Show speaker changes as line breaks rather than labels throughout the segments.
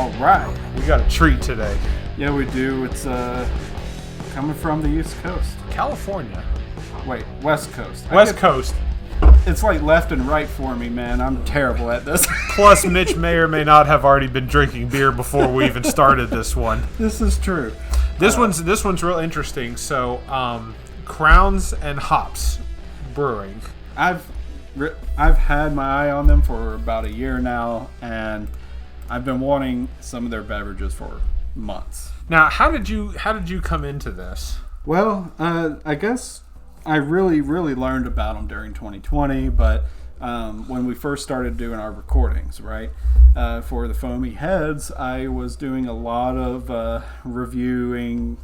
All right.
We got a treat today.
Yeah, we do. It's coming from the East Coast.
California.
Wait, West Coast.
West Coast.
It's like left and right for me, man. I'm terrible at this.
Plus, Mitch may or may not have already been drinking beer before we even started this one.
This is true.
This one's real interesting. So, Crowns and Hops Brewing.
I've had my eye on them for about a year now, and I've been wanting some of their beverages for months.
Now, how did you come into this?
Well, I guess I really learned about them during 2020, but when we first started doing our recordings, right, for the Foamy Heads, I was doing a lot of reviewing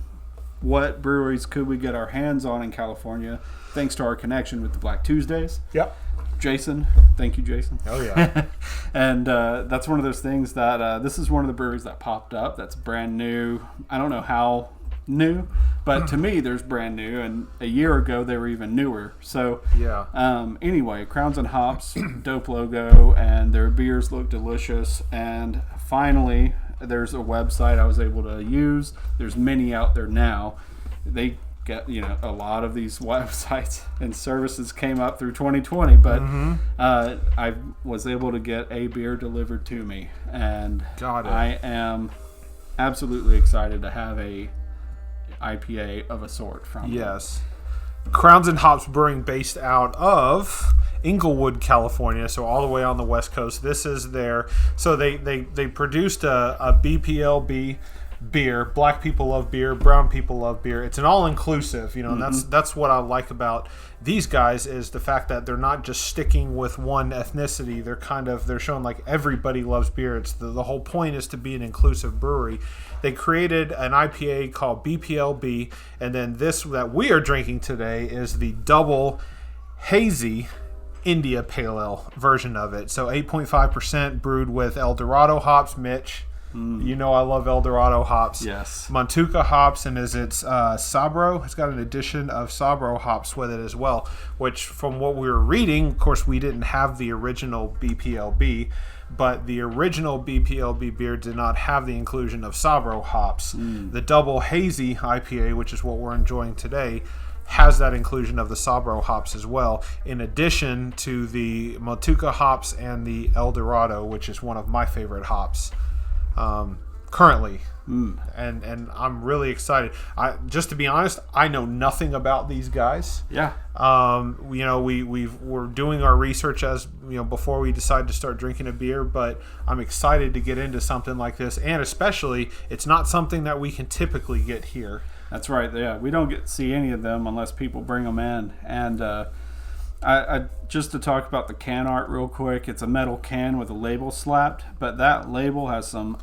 what breweries could we get our hands on in California, thanks to our connection with the Black Tuesdays.
Yep.
Jason. Thank you, Jason.
Oh, yeah.
And that's one of those things that this is one of the breweries that popped up that's brand new. I don't know how new, but to me, there's brand new. And a year ago, they were even newer. So,
yeah.
Anyway, Crowns and Hops, dope logo, and their beers look delicious. And finally, there's a website I was able to use. There's many out there now. They get a lot of these websites and services came up through 2020, but I was able to get a beer delivered to me, and I am absolutely excited to have a IPA of a sort from them.
Yes. Crowns and Hops Brewing, based out of Inglewood, California, so all the way on the West Coast. This is their, so they produced a BPLB beer. Black people love beer, brown people love beer. It's an all-inclusive, and that's what I like about these guys, is the fact that they're not just sticking with one ethnicity. They're showing like everybody loves beer. It's the whole point is to be an inclusive brewery. They created an IPA called BPLB, and then this that we are drinking today is the double hazy India Pale Ale version of it. So 8.5% brewed with El Dorado hops, Mitch. You know I love El Dorado hops.
Yes.
Montuca hops, and it's Sabro. It's got an addition of Sabro hops with it as well, which from what we were reading, of course, we didn't have the original BPLB, but the original BPLB beer did not have the inclusion of Sabro hops. The double hazy IPA, which is what we're enjoying today, has that inclusion of the Sabro hops as well, in addition to the Montuca hops and the El Dorado, which is one of my favorite hops currently. And I'm really excited. Just to be honest, I know nothing about these guys.
Yeah.
We're doing our research as before we decide to start drinking a beer, but I'm excited to get into something like this, and especially it's not something that we can typically get here.
That's right. Yeah, we don't get to see any of them unless people bring them in. And I just to talk about the can art real quick, it's a metal can with a label slapped, but that label has some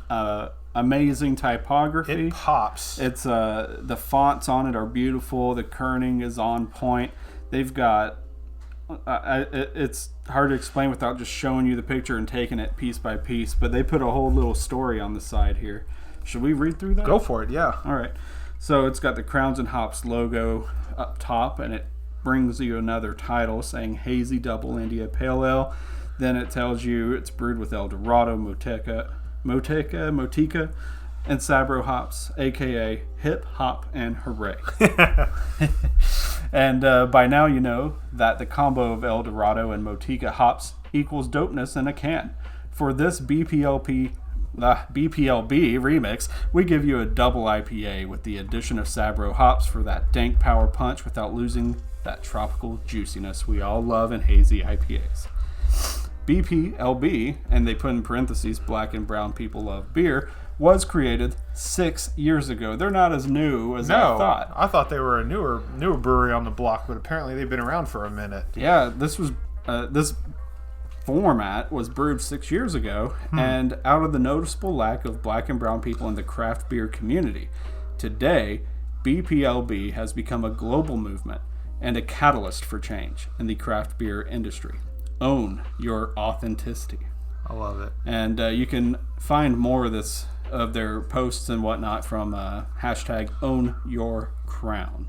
amazing typography.
It pops.
It's the fonts on it are beautiful. The kerning is on point. They've got it's hard to explain without just showing you the picture and taking it piece by piece, but they put a whole little story on the side here. Should we read through that?
Go for it. Yeah.
All right. So it's got the Crowns and Hops logo up top, and it brings you another title saying Hazy Double India Pale Ale. Then it tells you it's brewed with El Dorado, Motica, and Sabro hops, aka Hip Hop and Hooray. And by now you know that the combo of El Dorado and Motica hops equals dopeness in a can. For this BPLB remix, we give you a double IPA with the addition of Sabro hops for that dank power punch without losing that tropical juiciness we all love in hazy IPAs. BPLB, and they put in parentheses, black and brown people love beer, was created 6 years ago. They're not as new as I thought.
I thought they were a newer brewery on the block, but apparently they've been around for a minute.
Yeah, this format was brewed 6 years ago, and out of the noticeable lack of black and brown people in the craft beer community, today BPLB has become a global movement and a catalyst for change in the craft beer industry. Own your authenticity.
I love it.
And you can find more of their posts and whatnot from hashtag OwnYourCrown.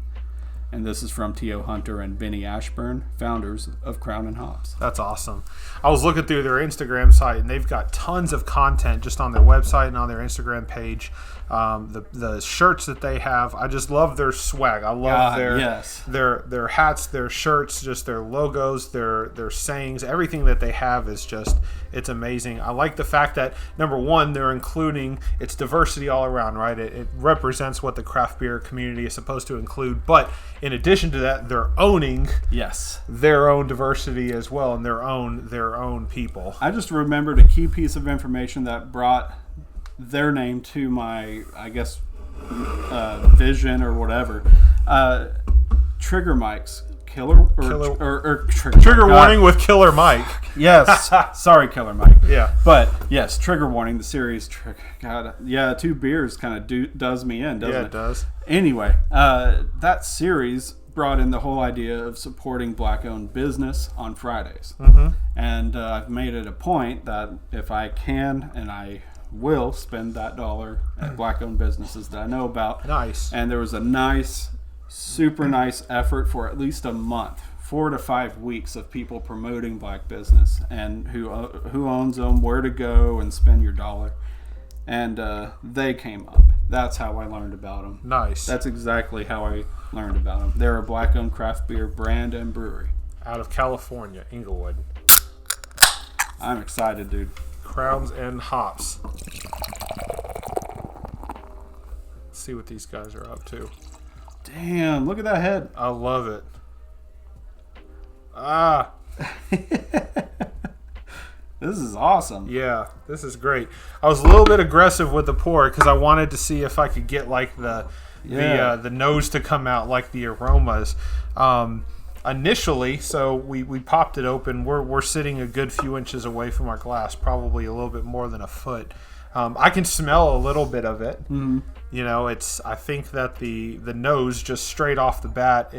And this is from T.O. Hunter and Benny Ashburn, founders of Crown and Hops.
That's awesome. I was looking through their Instagram site, and they've got tons of content just on their website and on their Instagram page. The shirts that they have, I just love their swag. I love their hats, their shirts, just their logos, their sayings. Everything that they have is just, it's amazing. I like the fact that, number one, they're including, it's diversity all around, right? It represents what the craft beer community is supposed to include, but in addition to that, they're owning their own diversity as well, and their own people.
I just remembered a key piece of information that brought their name to my, I guess, vision or whatever. Trigger mics.
Trigger warning with Killer Mike.
Yes. Sorry, Killer Mike.
Yeah.
But, yes, trigger warning, the series. God, yeah, 2 beers kind of does me in, doesn't it?
Yeah, it does.
Anyway, that series brought in the whole idea of supporting black-owned business on Fridays.
Mm-hmm.
And I've made it a point that if I can, and I will spend that dollar at black-owned businesses that I know about.
Nice.
And there was a super nice effort for at least a month, 4 to 5 weeks of people promoting black business and who owns them, where to go and spend your dollar. And they came up. That's how I learned about them.
Nice.
That's exactly how I learned about them. They're a black-owned craft beer brand and brewery.
Out of California, Inglewood.
I'm excited, dude.
Crowns and Hops. Let's see what these guys are up to.
Damn, look at that head.
I love it. Ah.
This is awesome.
Yeah, this is great. I was a little bit aggressive with the pour because I wanted to see if I could get like the nose to come out like the aromas. Initially, so we popped it open. We're sitting a good few inches away from our glass, probably a little bit more than a foot. I can smell a little bit of it.
Mm-hmm.
You know, I think that the nose just straight off the bat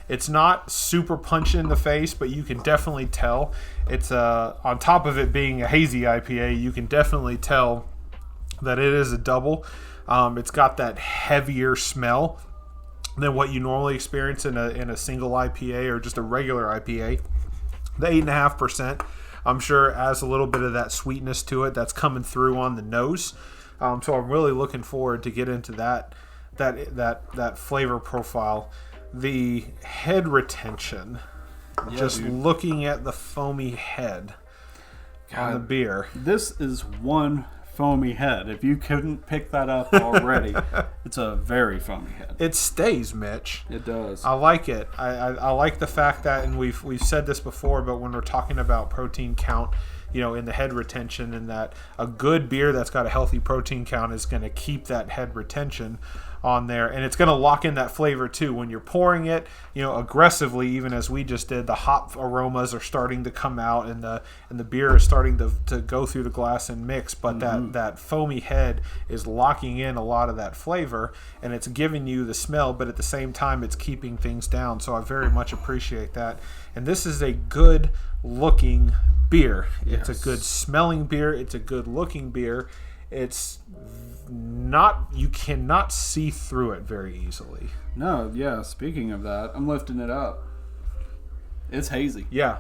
it's not super punch in the face, but you can definitely tell it's on top of it being a hazy IPA, you can definitely tell that it is a double. It's got that heavier smell than what you normally experience in a single IPA or just a regular IPA. The 8.5%, I'm sure, adds a little bit of that sweetness to it that's coming through on the nose. So I'm really looking forward to get into that flavor profile. The head retention, looking at the foamy head on the beer.
This is one foamy head. If you couldn't pick that up already, it's a very foamy head.
It stays, Mitch.
It does.
I like it. I like the fact that, and we've said this before, but when we're talking about protein count, in the head retention, and that a good beer that's got a healthy protein count is going to keep that head retention on there, and it's going to lock in that flavor too. When you're pouring it, aggressively, even as we just did, the hop aromas are starting to come out, and the beer is starting to go through the glass and mix. But that foamy head is locking in a lot of that flavor, and it's giving you the smell, but at the same time, it's keeping things down. So I very much appreciate that. And this is a good looking beer. It's a good smelling beer. It's a good looking beer. It's not, you cannot see through it very easily.
No, yeah. Speaking of that, I'm lifting it up. It's hazy.
Yeah,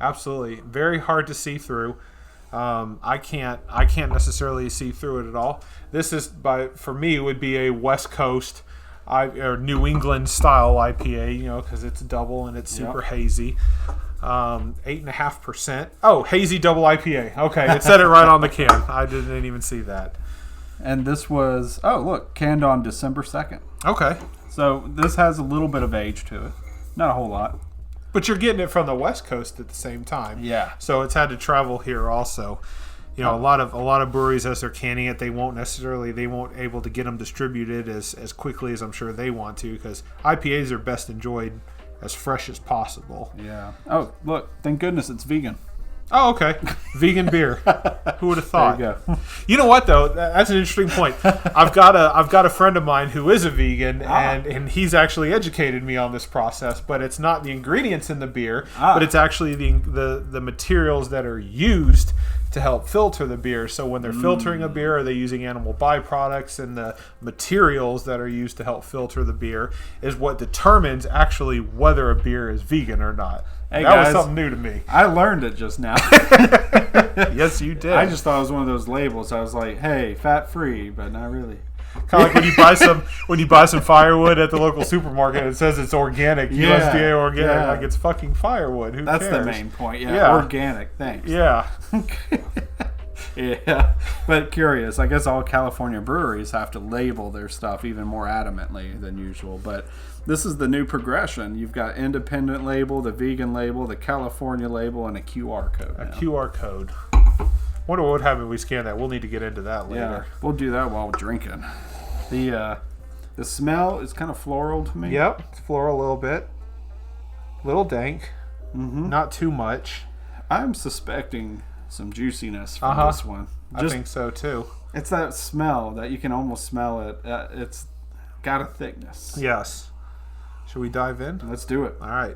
absolutely. Very hard to see through. I can't necessarily see through it at all. This is, for me, would be a West Coast or New England style IPA, because it's double and it's super hazy. 8.5%. Oh, hazy double IPA. Okay, it said it right on the can. I didn't even see that.
And this was, canned on December 2nd.
Okay.
So this has a little bit of age to it. Not a whole lot.
But you're getting it from the West Coast at the same time.
Yeah.
So it's had to travel here also. A lot of breweries, as they're canning it, they won't able to get them distributed as quickly as I'm sure they want to, because IPAs are best enjoyed as fresh as possible.
Yeah. Oh, look! Thank goodness it's vegan.
Oh, okay. Vegan beer. Who would have thought?
There you go.
You know what though? That's an interesting point. I've got a friend of mine who is a vegan, and he's actually educated me on this process. But it's not the ingredients in the beer, but it's actually the materials that are used to help filter the beer. So when they're filtering a beer, are they using animal byproducts, and the materials that are used to help filter the beer is what determines actually whether a beer is vegan or not.
Hey
that
guys,
was something new to me.
I learned it just now.
Yes, you did.
I just thought it was one of those labels. I was like, hey, fat free, but not really.
Kind of like when you buy some firewood at the local supermarket, it says it's organic, USDA organic, like it's fucking firewood. Who
That's
cares?
the main point. Yeah, organic. Thanks.
Yeah.
Yeah, but curious. I guess all California breweries have to label their stuff even more adamantly than usual. But this is the new progression. You've got independent label, the vegan label, the California label, and a QR code.
A QR code. Wonder what would happen if we scan that. We'll need to get into that later.
Yeah, we'll do that while we're drinking. The smell is kind of floral to me.
Yep, it's floral a little bit. Little dank. Mm-hmm. Not too much.
I'm suspecting some juiciness from this one.
I think so too.
It's that smell that you can almost smell it. It's got a thickness.
Yes. Should we dive in?
Let's do it.
All right.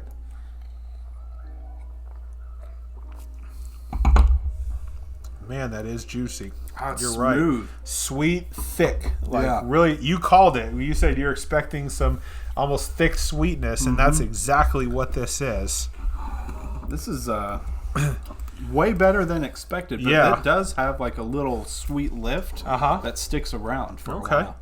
Man, that is juicy.
You're smooth.
Right. Sweet, thick. Really, you called it. You said you're expecting some almost thick sweetness, and that's exactly what this is.
This is way better than expected, but it does have like a little sweet lift that sticks around for a while.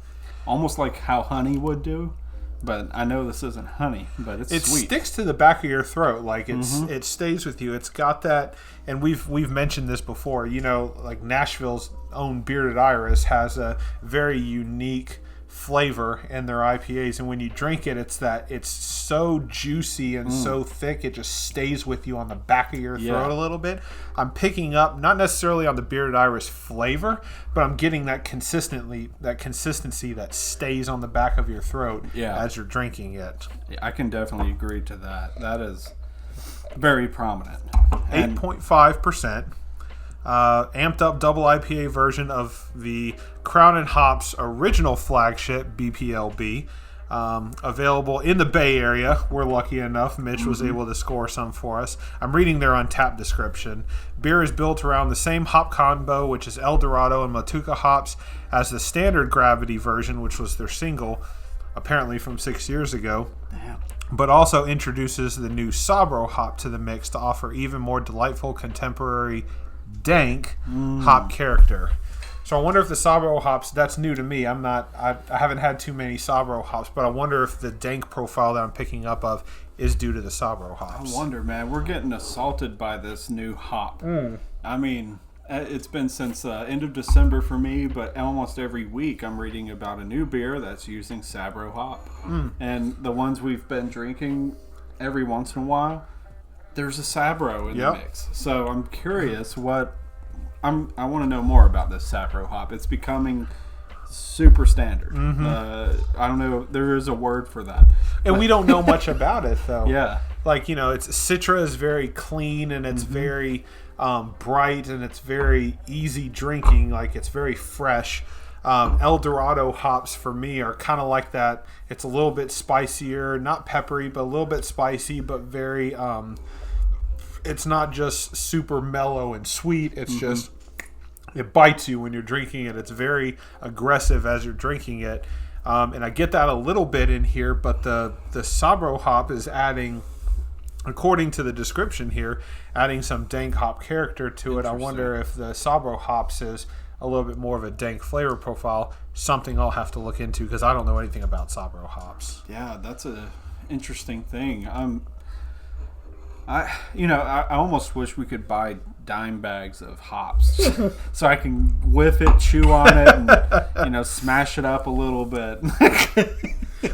Almost like how honey would do. But I know this isn't honey, but it's sweet. It
sticks to the back of your throat, like it stays with you. It's got that, and we've mentioned this before. You know, like Nashville's own Bearded Iris has a very unique flavor in their IPAs, and when you drink it, it's so juicy and so thick, it just stays with you on the back of your throat a little bit. I'm picking up not necessarily on the Bearded Iris flavor, but I'm getting that consistency that stays on the back of your throat as you're drinking it.
Yeah, I can definitely agree to that. That is very prominent.
8.5%. Amped up double IPA version of the Crown and Hops original flagship BPLB, available in the Bay Area. We're lucky enough Mitch was able to score some for us. I'm reading their Untapped description. Beer is built around the same hop combo, which is El Dorado and Matuka hops, as the standard Gravity version, which was their single, apparently from 6 years ago.
Damn.
But also introduces the new Sabro hop to the mix to offer even more delightful contemporary dank hop character. So I wonder if the Sabro hops, that's new to me. I haven't had too many Sabro hops, but I wonder if the dank profile that I'm picking up of is due to the Sabro hops.
I wonder, man. We're getting assaulted by this new hop. I mean, it's been since end of December for me, but almost every week I'm reading about a new beer that's using Sabro hop. And the ones we've been drinking every once in a while, there's a Sabro in the mix. So I'm curious I want to know more about this Sabro hop. It's becoming super standard. I don't know. There is a word for that.
And we don't know much about it, though.
Yeah.
Like, it's Citra is very clean, and it's very bright, and it's very easy drinking. Like, it's very fresh. El Dorado hops for me are kind of like that. It's a little bit spicier, not peppery, but a little bit spicy, but very it's not just super mellow and sweet. It's just, it bites you when you're drinking it. It's very aggressive as you're drinking it. And I get that a little bit in here, but the Sabro hop is adding, according to the description here, adding some dank hop character to it. I wonder if the Sabro hops is a little bit more of a dank flavor profile, something I'll have to look into because I don't know anything about Sabro hops.
Yeah, that's a interesting thing. I almost wish we could buy dime bags of hops so I can whiff it, chew on it, and smash it up a little bit.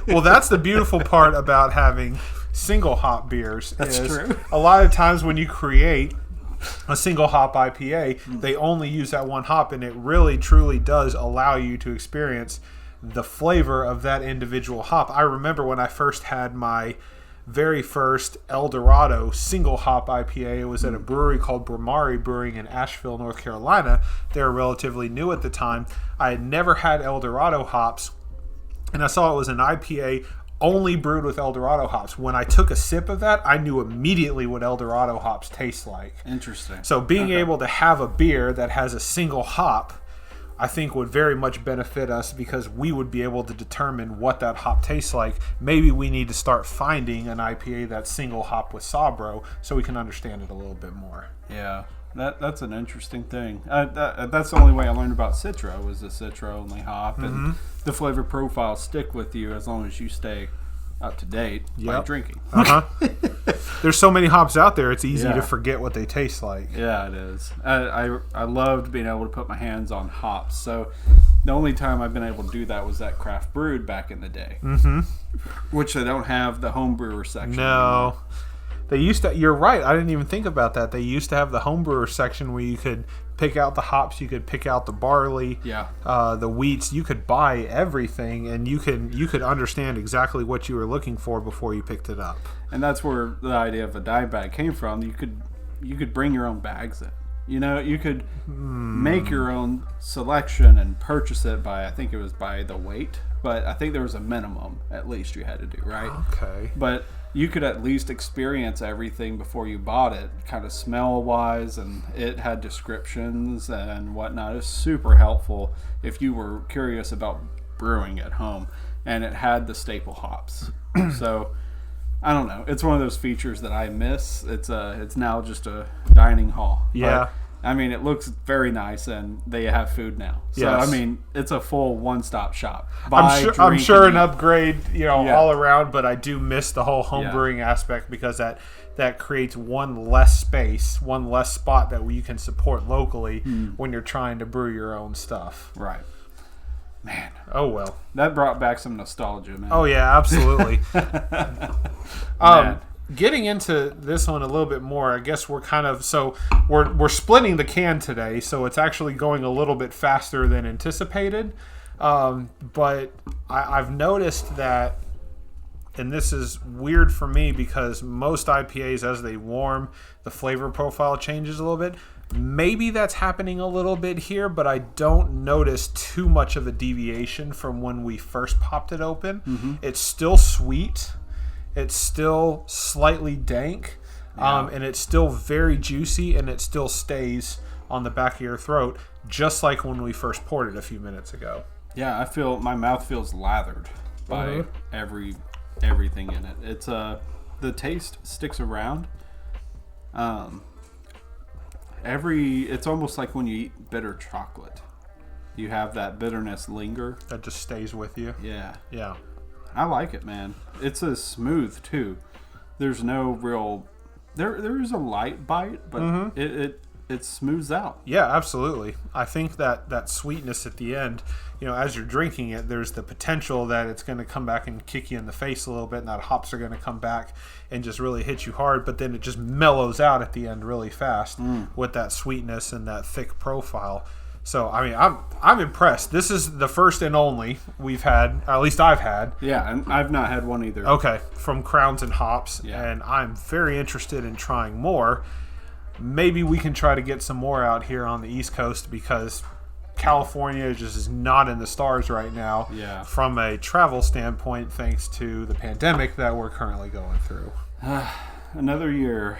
Well, that's the beautiful part about having single hop beers.
That's true.
A lot of times when you create a single hop IPA, they only use that one hop, and it really truly does allow you to experience the flavor of that individual hop. I remember when I first had my very first El Dorado single hop IPA. It was at a brewery called Brewing Brewing in Asheville, North Carolina. They were relatively new at the time. I had never had El Dorado hops, and I saw it was an IPA only brewed with Eldorado hops. When I took a sip of that, I knew immediately what Eldorado hops taste like.
Interesting.
So being able to have a beer that has a single hop, I think would very much benefit us because we would be able to determine what that hop tastes like. Maybe we need to start finding an IPA that's single hop with Sabro so we can understand it a little bit more.
Yeah, that's an interesting thing. That's the only way I learned about Citra was the Citra only hop, and the flavor profiles stick with you as long as you stay up to date by drinking.
There's so many hops out there, it's easy to forget what they taste like.
Yeah, it is. I loved being able to put my hands on hops. So the only time I've been able to do that was at Craft Brewed back in the day, which they don't have the home brewer section
No.
anymore.
They used to. You're right. I didn't even think about that. They used to have the homebrewer section where you could pick out the hops, you could pick out the barley, the wheats. You could buy everything, and you could understand exactly what you were looking for before you picked it up.
And that's where the idea of a dye bag came from. You could bring your own bags in. You know, you could make your own selection and purchase it by, I think it was by the weight, but I think there was a minimum at least you had to do, right?
Okay.
But you could at least experience everything before you bought it, kind of smell-wise, and it had descriptions and whatnot. It's super helpful if you were curious about brewing at home, and it had the staple hops. So, I don't know. It's one of those features that I miss. It's now just a dining hall.
Yeah.
But, I mean, it looks very nice, and they have food now. So,
Yes.
I mean, it's a full one-stop shop.
I'm sure an upgrade, all
Yeah.
around, but I do miss the whole home brewing aspect because that creates one less space, one less spot that you can support locally when you're trying to brew your own stuff.
Right. Man.
Oh, well.
That brought back some nostalgia, man.
Oh, yeah, absolutely. Getting into this one a little bit more, I guess we're we're splitting the can today, so it's actually going a little bit faster than anticipated. But I've noticed that, and this is weird for me because most IPAs, as they warm, the flavor profile changes a little bit. Maybe that's happening a little bit here, but I don't notice too much of a deviation from when we first popped it open. It's still sweet. It's still slightly dank, and it's still very juicy, and it still stays on the back of your throat, just like when we first poured it a few minutes ago.
Yeah, I feel my mouth feels lathered by everything in it. It's the taste sticks around. It's almost like when you eat bitter chocolate. You have that bitterness linger.
That just stays with you.
Yeah.
Yeah.
I like it, man. It's a smooth too. There's no real. There is a light bite, but it smooths out.
Yeah, absolutely. I think that sweetness at the end, as you're drinking it, there's the potential that it's going to come back and kick you in the face a little bit, and that hops are going to come back and just really hit you hard. But then it just mellows out at the end really fast with that sweetness and that thick profile. So, I mean, I'm impressed. This is the first and only we've had, or at least I've had.
Yeah, and I've not had one either.
Okay, from Crowns and Hops,
Yeah.
and I'm very interested in trying more. Maybe we can try to get some more out here on the East Coast because California just is not in the stars right now from a travel standpoint thanks to the pandemic that we're currently going through.
Another year.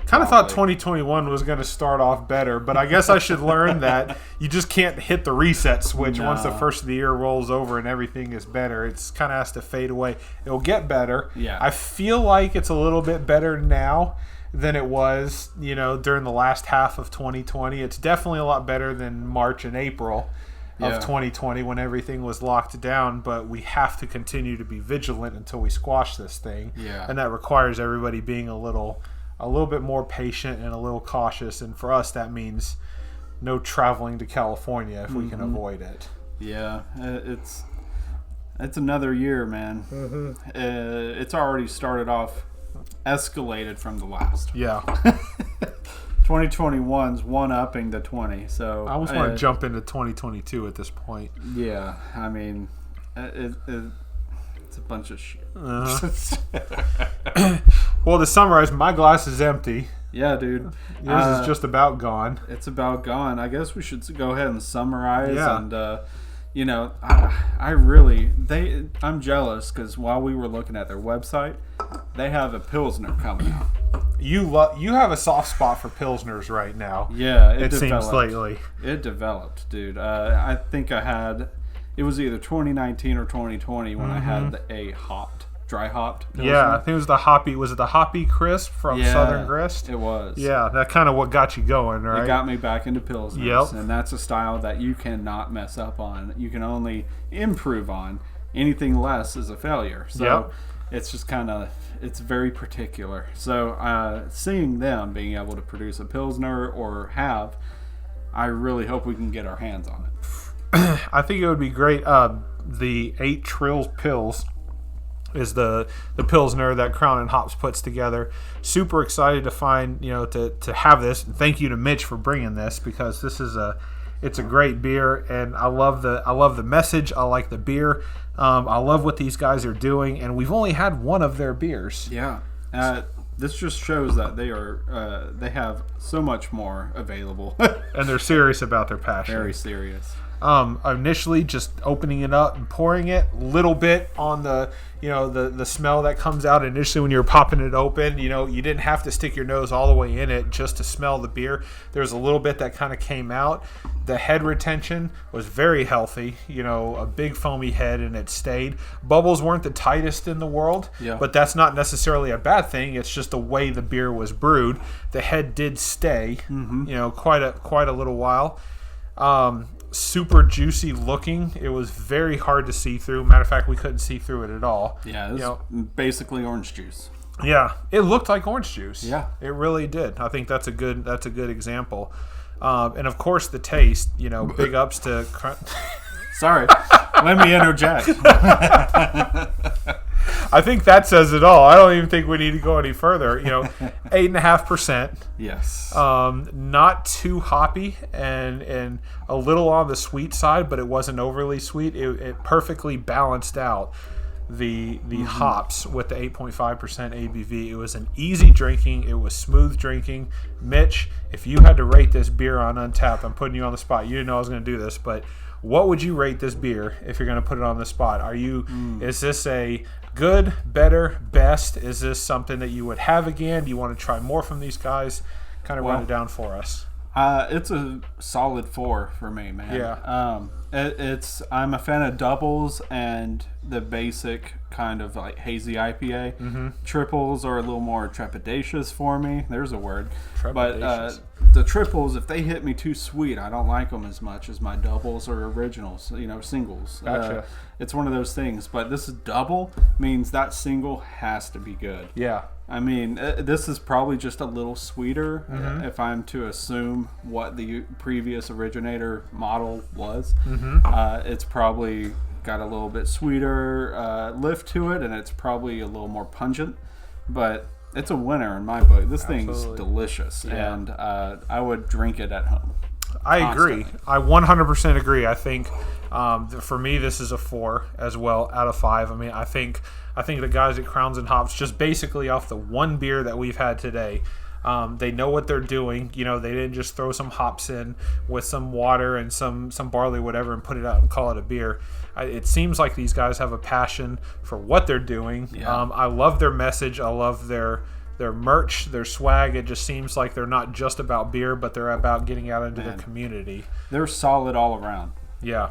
Kind of thought 2021 was going to start off better, but I guess I should learn that you just can't hit the reset switch once the first of the year rolls over and everything is better. It's kind of has to fade away. It'll get better.
Yeah.
I feel like it's a little bit better now than it was, during the last half of 2020. It's definitely a lot better than March and April of 2020 when everything was locked down, but we have to continue to be vigilant until we squash this thing.
Yeah.
And that requires everybody being a little bit more patient and a little cautious, and for us that means no traveling to California if we can avoid it.
Yeah, it's another year, man. It's already started off escalated from the last.
Yeah.
2021's one-upping the 20, so
I almost want to jump into 2022 at this point.
Yeah, I mean, it's a bunch of shit.
Well, to summarize, my glass is empty.
Yeah, dude.
Yours is just about gone.
It's about gone. I guess we should go ahead and summarize and You know, I'm jealous because while we were looking at their website, they have a Pilsner coming out.
You have a soft spot for Pilsners right now.
Yeah,
it seems lately.
It developed, dude. I think it was either 2019 or 2020 when I had a dry hopped Pilsner.
Yeah, I think it was the Hoppy Crisp from Southern Grist?
It was.
Yeah, that kind of what got you going, right?
It got me back into Pilsners.
Yep.
And that's a style that you cannot mess up on. You can only improve on. Anything less is a failure. So it's just it's very particular. So seeing them being able to produce a Pilsner I really hope we can get our hands on it.
I think it would be great. The 8 Trills Pils is the Pilsner that Crown and Hops puts together. Super excited to find, to have this. And thank you to Mitch for bringing this, because it's a great beer, and I love the message. I like the beer. I love what these guys are doing, and we've only had one of their beers.
Yeah. This just shows that they have so much more available.
And they're serious about their passion.
Very serious.
Initially just opening it up and pouring it, little bit on the smell that comes out initially when you're popping it open. You didn't have to stick your nose all the way in it just to smell the beer. There's a little bit that kind of came out. The head retention was very healthy, a big foamy head, and it stayed. Bubbles weren't the tightest in the world, but that's not necessarily a bad thing. It's just the way the beer was brewed. The head did stay, quite a little while. Super juicy looking. It was very hard to see through. Matter of fact, we couldn't see through it at all.
Yeah, it was basically orange juice.
Yeah, it looked like orange juice.
Yeah,
it really did. I think that's a good example. And of course, the taste. Big ups to. Sorry,
let me interject.
I think that says it all. I don't even think we need to go any further. 8.5%.
Yes.
Not too hoppy and a little on the sweet side, but it wasn't overly sweet. It perfectly balanced out the hops with the 8.5% ABV. It was an easy drinking. It was smooth drinking. Mitch, if you had to rate this beer on Untappd, I'm putting you on the spot. You didn't know I was going to do this, but what would you rate this beer if you're going to put it on the spot? Is this a good, better, best? Is this something that you would have again? Do you want to try more from these guys? Kind of run it down for us.
It's a solid 4 for me, man.
Yeah.
I'm a fan of doubles and the basic kind of like hazy IPA.
Mm-hmm.
Triples are a little more trepidatious for me. There's a word.
Trepidatious.
But the triples, if they hit me too sweet, I don't like them as much as my doubles or originals, singles.
Gotcha.
It's one of those things. But this is double means that single has to be good.
Yeah.
I mean, this is probably just a little sweeter if I'm to assume what the previous originator model was.
Mm-hmm.
It's probably got a little bit sweeter lift to it, and it's probably a little more pungent. But it's a winner in my book. This thing's delicious, and I would drink it at home.
I agree. I 100% agree. I think for me, this is a 4 as well out of 5. I mean, I think the guys at Crowns and Hops, just basically off the one beer that we've had today, they know what they're doing. They didn't just throw some hops in with some water and some barley, whatever, and put it out and call it a beer. It seems like these guys have a passion for what they're doing.
Yeah.
I love their message. I love their merch, their swag. It just seems like they're not just about beer, but they're about getting out into the community.
They're solid all around.
Yeah.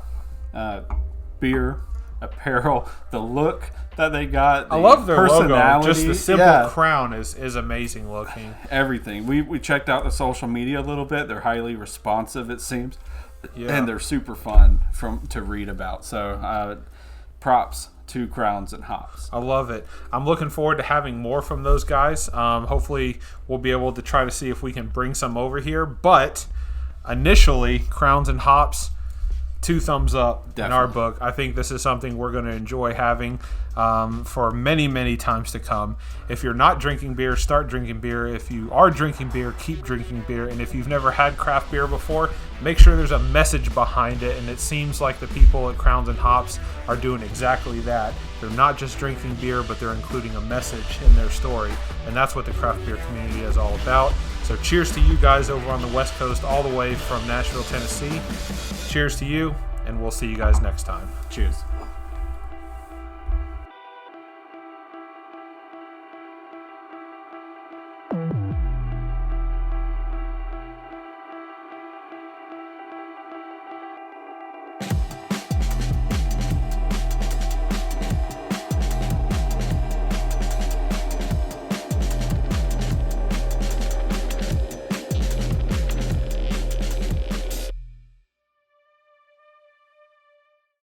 Beer, apparel, the look that they got.
I love their
personality.
Logo. Just the simple crown is amazing looking.
Everything. We checked out the social media a little bit. They're highly responsive, it seems. Yeah. And they're super fun to read about. So props to Crowns and Hops.
I love it. I'm looking forward to having more from those guys. Hopefully we'll be able to try to see if we can bring some over here. But initially, Crowns and Hops, 2 thumbs up in our book. I think this is something we're going to enjoy having for many, many times to come. If you're not drinking beer, start drinking beer. If you are drinking beer, keep drinking beer. And if you've never had craft beer before, make sure there's a message behind it. And it seems like the people at Crowns and Hops are doing exactly that. They're not just drinking beer, but they're including a message in their story. And that's what the craft beer community is all about. So cheers to you guys over on the West Coast, all the way from Nashville, Tennessee. Cheers to you, and we'll see you guys next time.
Cheers.